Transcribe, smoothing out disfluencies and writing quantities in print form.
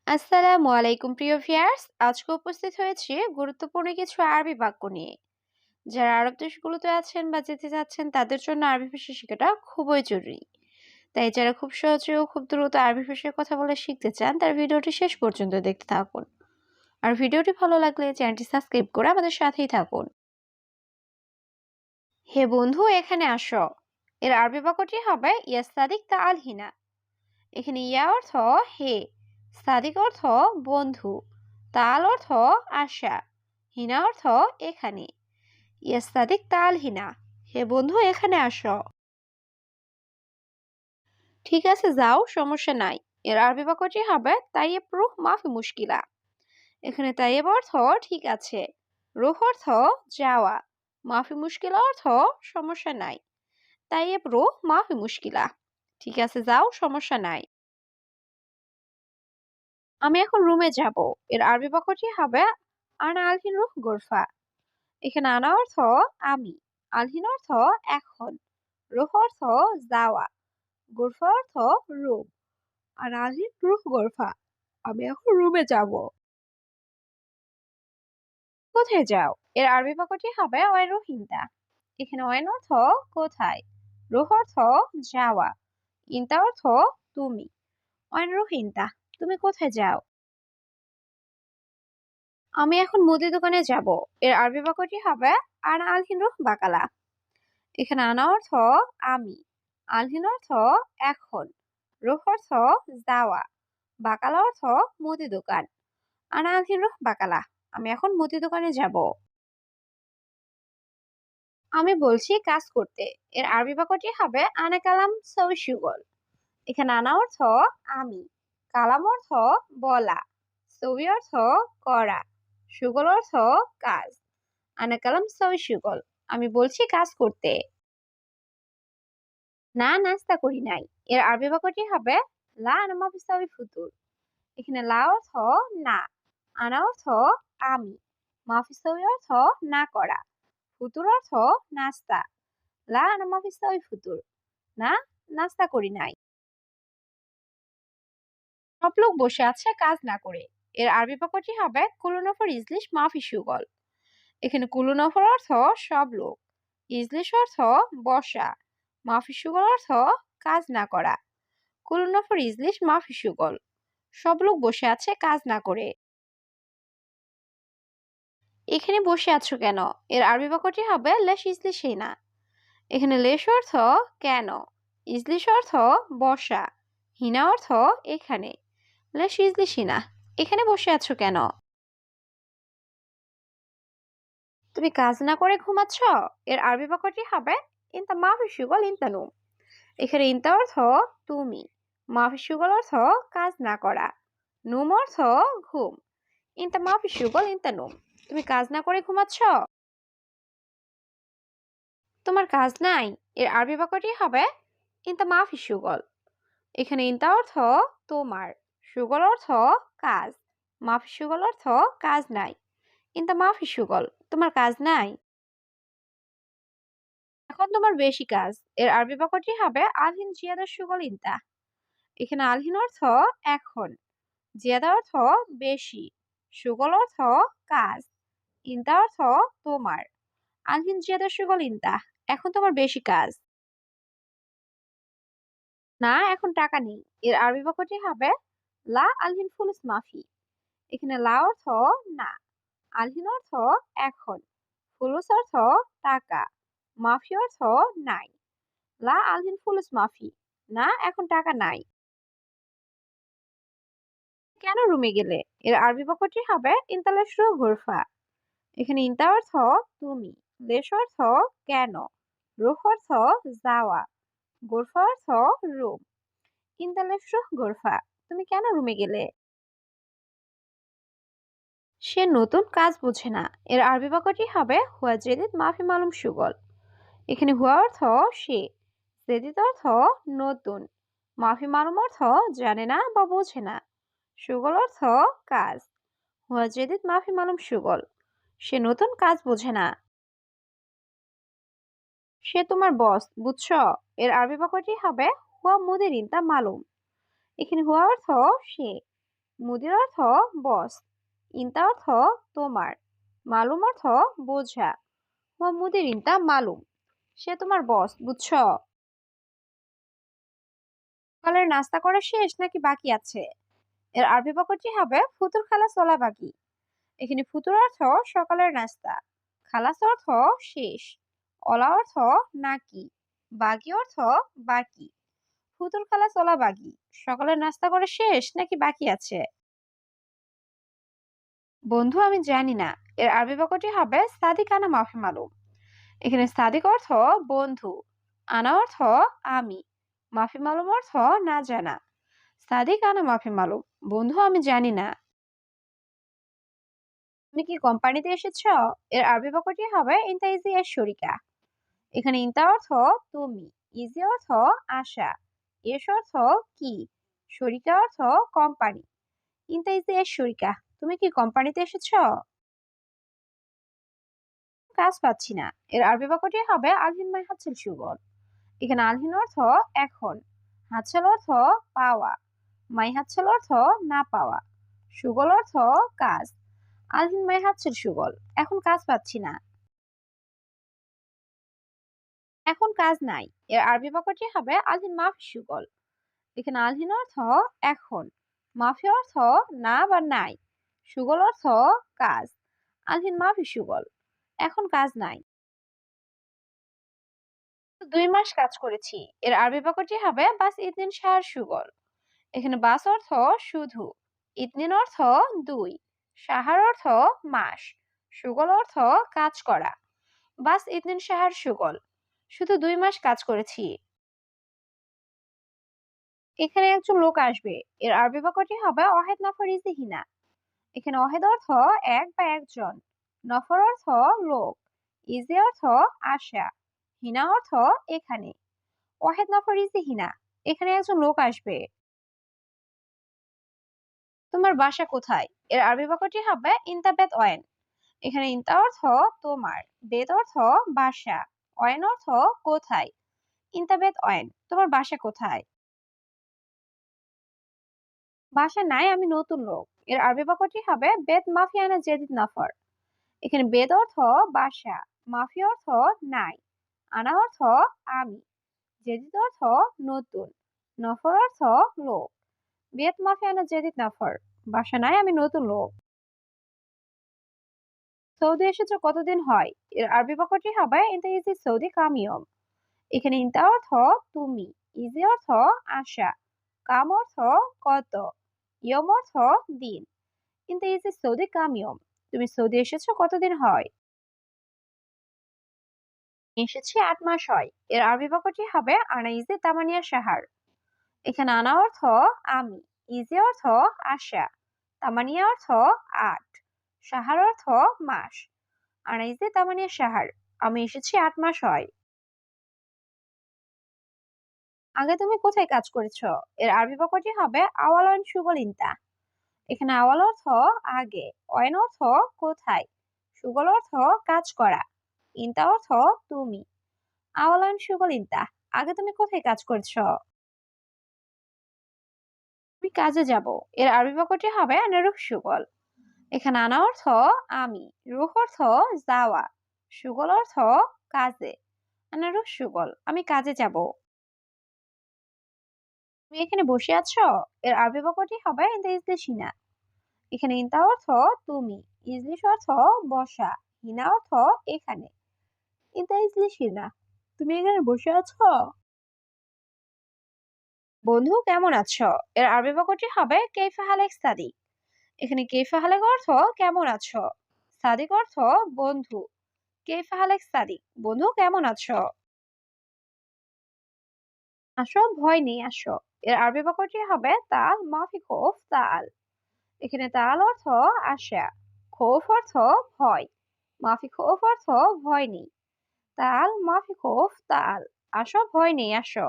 আসসালামু আলাইকুম প্রিয় ভিউয়ার্স, আজকে উপস্থিত হয়েছি গুরুত্বপূর্ণ কিছু আরবি বাক্য নিয়ে। যারা আরব দেশগুলোতে আছেন বা যেতে যাচ্ছেন তাদের জন্য আরবি ভাষা শেখাটা খুবই জরুরি। তাই যারা খুব সহজে ও খুব দ্রুত আরবি ভাষায় কথা বলা শিখতে চান তার ভিডিওটি শেষ পর্যন্ত দেখতে থাকুন। আর ভিডিওটি ভালো লাগলে চ্যানেলটি সাবস্ক্রাইব করে আমাদের সাথেই থাকুন। হে বন্ধু, এখানে আসো। এর আরবি বাক্যটি হবে ইয়া সাদিক তাআল হিনা। এখানে ইয়া অর্থ হে, সাদিক অর্থ বন্ধু, তাল অর্থ আশা, হিনা অর্থ এখানে। ইয়া সাদিক তাল হিনা, হে বন্ধু এখানে আসো। ঠিক আছে যাও, সমস্যা নাই। এর আরবি বাক্যটি হবে তাইয়েব রুহ মাফি মুশকিলা। এখানে তাইয়েব অর্থ ঠিক আছে, রুহ অর্থ যাওয়া, মাফি মুশকিলা অর্থ সমস্যা নাই। তাইয়েব রুহ মাফি মুশকিলা, ঠিক আছে যাও, সমস্যা নাই। আমি এখন রুমে যাব। এর আরবি বাক্যটি হবে আনা আলহিন রুহ গোরফা। এখানে আনা অর্থ আমি, আলহিন অর্থ এখন, রুহ অর্থ যাওয়া, গোরফা অর্থ রুম। আর আলহিন রুহ গোরফা, আমি এখন রুমে যাব। কোথায় যাও? এর আরবি বাক্যটি হবে ওয়াইন রুহিনতা। এখানে ওয়াইন অর্থ কোথায়, রুহ অর্থ যাওয়া, ইনতা অর্থ তুমি। ওয়াইন রুহিনতা, তুমি কোথায় যাও? আমি এখন মুদি দোকানে যাব। এর আরবি বাক্যটি হবে আনা আলহিন রুহ বাকালা। এখানে আনা অর্থ আমি, আলহিন অর্থ এখন, রুহ অর্থ যাওয়া, বাকালা অর্থ মুদি দোকান। আনা আলহিন রুহ বাকালা, আমি এখন মুদি দোকানে যাব। আমি বলছি কাজ করতে। এর আরবি বাক্যটি হবে আনা কালাম সবি সুগল। এখানে আনা অর্থ আমি, কালাম অর্থ বলা, সবি অর্থ করা, সুগল অর্থ কাজ। আনা কালাম সবি সুগল, আমি বলছি কাজ করতে। না, নাস্তা করি নাই। এর আরবি বাক্যটি হবে লা আনা মা বিস্তাবি ফুতুর। এখানে লা অর্থ না, আনা অর্থ আমি, মাফিসাবি অর্থ না করা, ফুতুর অর্থ নাস্তা। লা আনা মা বিস্তাবি ফুতুর, না, নাস্তা করি নাই। সব লোক বসে আছে কাজ না করে। এর আরবি বাক্যটি হবে কুলুনফর ইজলিশ মাফি সুগল। এখানে কুলুনফর অর্থ সব লোক, ইজলিশ অর্থ বসা, মাফি সুগল অর্থ কাজ না করা। কুলুনফর ইজলিশ মাফি সুগল, সব লোক বসে আছে কাজ না করে। এখানে বসে আছো কেন? এর আরবি বাক্যটি হবে লেশ ইজলিশিনা। এখানে লেশ অর্থ কেন, ইজলিশ অর্থ বসা, হিনা অর্থ এখানে। লেশ ইজলিশিনা, এখানে বসে আছো কেন? তুমি কাজ না করে ঘুমাচ্ছ? এর আরবি বাক্যটি হবে ইনতা মাফি সুগল ইনতা নুম। এখানে ইনতা অর্থ তুমি, মাফি সুগল অর্থ কাজ না করা, নুম অর্থ ঘুম। ইনতা মাফি সুগল ইনতা নুম, তুমি কাজ না করে ঘুমাচ্ছ? তোমার কাজ নাই। এর আরবি বাক্যটি হবে ইনতা মাফি সুগল। এখানে ইনতা অর্থ তোমার, সুগল অর্থ কাজ, মাফি সুগল অর্থ কাজ নাই। ইনতা মাফি সুগল, তোমার কাজ নাই। এখন তোমার বেশি কাজ। এর আরবি বাক্যটি হবে আলহিন জিয়াদা সুগল ইনতা। এখানে আলহিন অর্থ এখন, জিয়াদা অর্থ বেশি, সুগল অর্থ কাজ, ইনতা অর্থ তোমার। আলহিন জিয়াদা সুগল ইনতা, এখন তোমার বেশি কাজ। না, এখন টাকা নেই। এর আরবি বাক্যটি হবে লা আলহিন ফুলুস মাফি। এখানে লা অর্থ না, আলহিন অর্থ এখন, ফুলুস অর্থ টাকা, মাফি অর্থ নাই। লা আলহিন ফুলুস মাফি, না এখন টাকা নাই। কেন রুমে গেলে? এর আরবি বাক্যটি হবে ইনতালাশরু ঘুরফা। এখানে ইনতা অর্থ তুমি, লেশ অর্থ কেন, রুহ অর্থ যাওয়া, গোরফা অর্থ রুম। ইনতালাশরু গোরফা, তুমি কেন রুমে গেলে? সে নতুন কাজ বোঝে না। এর আরবি বাক্যটি হবে হুয়া জেদিদ মাফি মালুম সুগল। এখানে হুয়া অর্থ সে, জেদিদ অর্থ নতুন, মাফি মালুম অর্থ জানে না বা বোঝে না, সুগল অর্থ কাজ। হুয়া জেদিদ মাফি মালুম সুগল, সে নতুন কাজ বোঝে না। সে তোমার বস, বুঝছো? এর আরবি বাক্যটি হবে হুয়া মুদিরিন তা মালুম। এখানে হুয়া অর্থ সে, মুদির অর্থ বস, ইনতা অর্থ তোমার, মালুম অর্থ বোঝা। হুয়া মুদির ইনতা মালুম, সে তোমার বস, বুঝছো? সকালের নাস্তা করা শেষ নাকি বাকি আছে? এর আরবি বাক্যটি হবে ফুতুর খালাস ওলা বাকি। এখানে ফুতুর অর্থ সকালের নাস্তা, খালাস অর্থ শেষ, ওলা অর্থ নাকি, বাকি অর্থ বাকি। ফুতুর খালাস ওলা বাকি, সকালের নাস্তা করা শেষ নাকি বাকি আছে? বন্ধু আমি জানি না। এর আরবি বাক্যটি হবে সাদিক আনা মাফি মালুম। এখানে সাদিক অর্থ বন্ধু, আনা অর্থ আমি, মাফি মালুম অর্থ না জানা। সাদিক আনা মাফি মালুম, বন্ধু আমি জানি না। তুমি কি কোম্পানিতে এসেছো? এর আরবি বাক্যটি হবে ইনতা ইজি এর শরিকা। এখানে ইনতা অর্থ তুমি, ইজি অর্থ আশা, এস অর্থ কি, শরিকা অর্থ কোম্পানি। ইনতা ইজি এর শরিকা, তুমি কি কোম্পানিতে এসেছো? কাজ পাচ্ছি না। এর আরবি বাক্যটি হবে আলহিন মাই হাতছিল সুগল। এখানে আলহিন অর্থ এখন, হাতছাল অর্থ পাওয়া, মাই হাতছাল অর্থ না পাওয়া, সুগল অর্থ কাজ। আলহিন মাই হাতছিল সুগল, এখন কাজ পাচ্ছি না। এখন কাজ নাই। এর আরবি বাক্যটি হবে আলহিন মাফি সুগল। এখানে আলহিন অর্থ এখন, মাফি অর্থ না বা নাই, সুগল অর্থ কাজ। আলহিন মাফি সুগল, এখন কাজ নাই। 2 মাস কাজ করেছি। এর আরবি বাক্যটি হবে বাস ইতনিন শাহর সুগল। এখানে বাস অর্থ শুধু, ইতনিন অর্থ 2, শাহার অর্থ মাস, সুগল অর্থ কাজ করা। বাস ইতনিন শাহর সুগল, শুধু 2 মাস কাজ করেছি। এখানে একজন লোক আসবে। এর আরবি বাক্যটি হবে অহেদ নফর ইজিহিনা। এখানে অহেদ অর্থ এক বা একজন, নফর অর্থ লোক, ইজি অর্থ আসা, হিনা অর্থ এখানে। ওয়াহেদ নফর ইজিহিনা, এখানে একজন লোক আসবে। তোমার বাসা কোথায়? এর আরবি বাক্যটি হবে ইনতা বেত ওয়েন। এখানে ইনতা অর্থ তোমার, বেত অর্থ বাসা, ওয়েন অর্থ কোথায়। ইনতা বেত ওয়েন, তোমার বাসা কোথায়? বাসা নাই, আমি নতুন লোক। এর আরবি বাক্যটি হবে বেত মাফিয়ানা জেদিদ নফর। এখানে বেদ অর্থ বাসা, মাফি অর্থ নাই, আনা অর্থ আমি, জেদিদ অর্থ নতুন, নফর অর্থ লোক। বেত মাফিয়ানা জেদিদ নফর, বাসা নাই, আমি নতুন লোক। সৌদি এসেছো কতদিন হয়? এর আরবি বাক্যটি হবে ইনতা ইজি সৌদি কাম ইয়ম। এখানে ইনতা অর্থ তুমি, ইজি অর্থ আসা, কাম অর্থ কত, ইয়ম অর্থ দিন। ইনতা ইজি সৌদি কাম ইয়ম, তুমি সৌদি এসেছো কতদিন হয়? এসেছি 8 মাস হয়। এর আরবি বাক্যটি হবে আনা ইজি তামানিয়া সাহার। এখানে আনা অর্থ আমি, ইজি অর্থ আসা, তামানিয়া অর্থ 8, সাহার অর্থ মাস। আনা ইজি তামানিয়া সাহার, আমি এসেছি 8 মাস হয়। আগে তুমি কোথায় কাজ করেছো? এর আরবি বাক্যটি হবে আওয়ালান সুগল ইনতা। এখানে আওয়াল অর্থ আগে, অয়ন অর্থ কোথায়, সুগল অর্থ কাজ করা, ইনতা অর্থ তুমি। আওয়ালান সুগল ইনতা, আগে তুমি কোথায় কাজ করেছো? আমি কাজে যাব। এর আরবি বাক্যটি হবে আনা রুহ সুগল। এখানে আনা অর্থ আমি, রুহ অর্থ যাওয়া, সুগল অর্থ কাজে। আনা রুহ সুগল, আমি কাজে যাব। তুমি এখানে বসে আছো? এর আরবি বাক্যটি হবে ইনতা ইজলিসিনা। এখানে ইনতা অর্থ তুমি, ইজলিস অর্থ বসা, হিনা অর্থ এখানে। ইনতা ইজলিসিনা, তুমি এখানে বসে আছো? বন্ধু কেমন আছো? এর আরবি বাক্যটি হবে কেইফা হালেক সাদিক। এখানে কেইফা হালেক অর্থ কেমন আছো, সাদিক অর্থ বন্ধু। কেইফা হালেক সাদিক, বন্ধু কেমন আছো? আসো, ভয় নেই, আসো। এর আরবি বাক্যটি হবে তাল মাফি খৌফ তাল। এখানে তাল অর্থ আশা, খৌফ অর্থ ভয়, মাফি খৌফ অর্থ ভয় নেই। তাল মাফি খৌফ তাল, আসো, ভয় নেই, আসো।